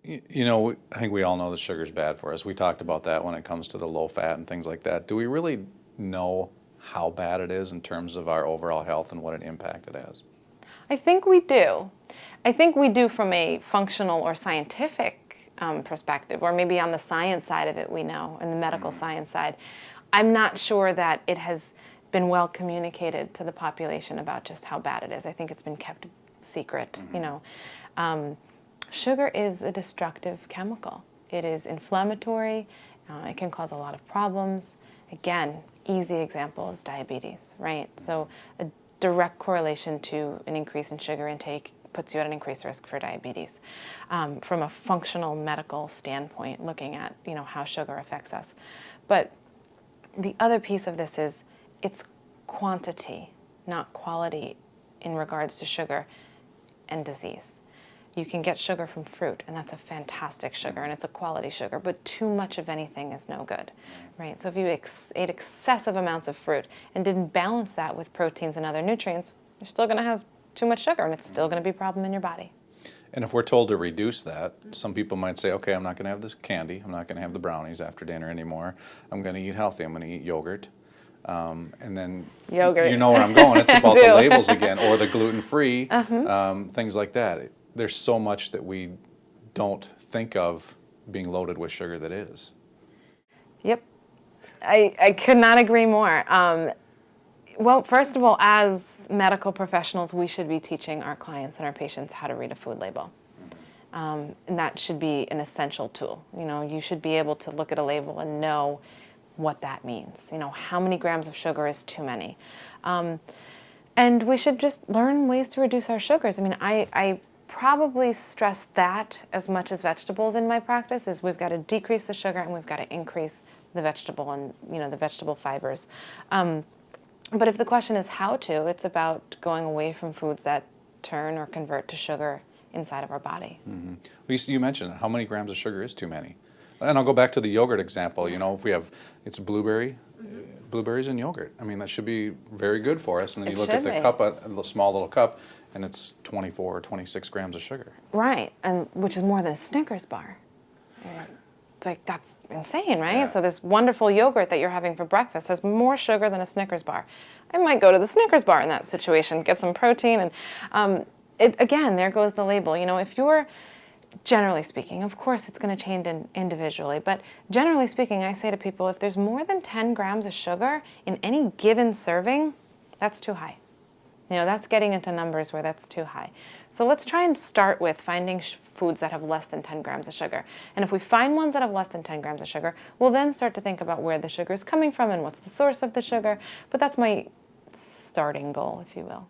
I think we all know that sugar's bad for us. We talked about that when it comes to the low fat and things like that. Do we really know how bad it is in terms of our overall health and what an impact it has? I think we do. I think we do from a functional or scientific perspective, or maybe on the science side of it we know, and the medical science side. I'm not sure that it has been well communicated to the population about just how bad it is. I think it's been kept secret, Sugar is a destructive chemical. It is inflammatory. It can cause a lot of problems. Again, easy example is diabetes, right? So a direct correlation to an increase in sugar intake puts you at an increased risk for diabetes. From a functional medical standpoint, looking at how sugar affects us. But the other piece of this is it's quantity, not quality, in regards to sugar and disease. You can get sugar from fruit, and that's a fantastic sugar, and it's a quality sugar, but too much of anything is no good, right? So if you ate excessive amounts of fruit and didn't balance that with proteins and other nutrients, you're still going to have too much sugar, and it's still going to be a problem in your body. And if we're told to reduce that, some people might say, okay, I'm not going to have this candy, I'm not going to have the brownies after dinner anymore, I'm going to eat healthy, I'm going to eat yogurt. And then yogurt. You know where I'm going, it's about the labels again, or the gluten-free, things like that. There's so much that we don't think of being loaded with sugar that is. Yep. I could not agree more. Well, first of all, as medical professionals, we should be teaching our clients and our patients how to read a food label. And that should be an essential tool. You should be able to look at a label and know what that means. How many grams of sugar is too many. And we should just learn ways to reduce our sugars. I probably stress that as much as vegetables in my practice, is we've got to decrease the sugar and we've got to increase the vegetable and the vegetable fibers. But if the question is how to, it's about going away from foods that turn or convert to sugar inside of our body. Mm-hmm. Well, you mentioned how many grams of sugar is too many. And I'll go back to the yogurt example. If we have, it's blueberries in yogurt. That should be very good for us. And then you look at the cup, a small little cup, and it's 24 or 26 grams of sugar. Right, and which is more than a Snickers bar. It's like, that's insane, right? Yeah. So this wonderful yogurt that you're having for breakfast has more sugar than a Snickers bar. I might go to the Snickers bar in that situation, get some protein, and again, there goes the label. If you're, generally speaking, of course it's going to change individually, but generally speaking, I say to people, if there's more than 10 grams of sugar in any given serving, that's too high. That's getting into numbers where that's too high. So let's try and start with finding foods that have less than 10 grams of sugar. And if we find ones that have less than 10 grams of sugar, we'll then start to think about where the sugar is coming from and what's the source of the sugar. But that's my starting goal, if you will.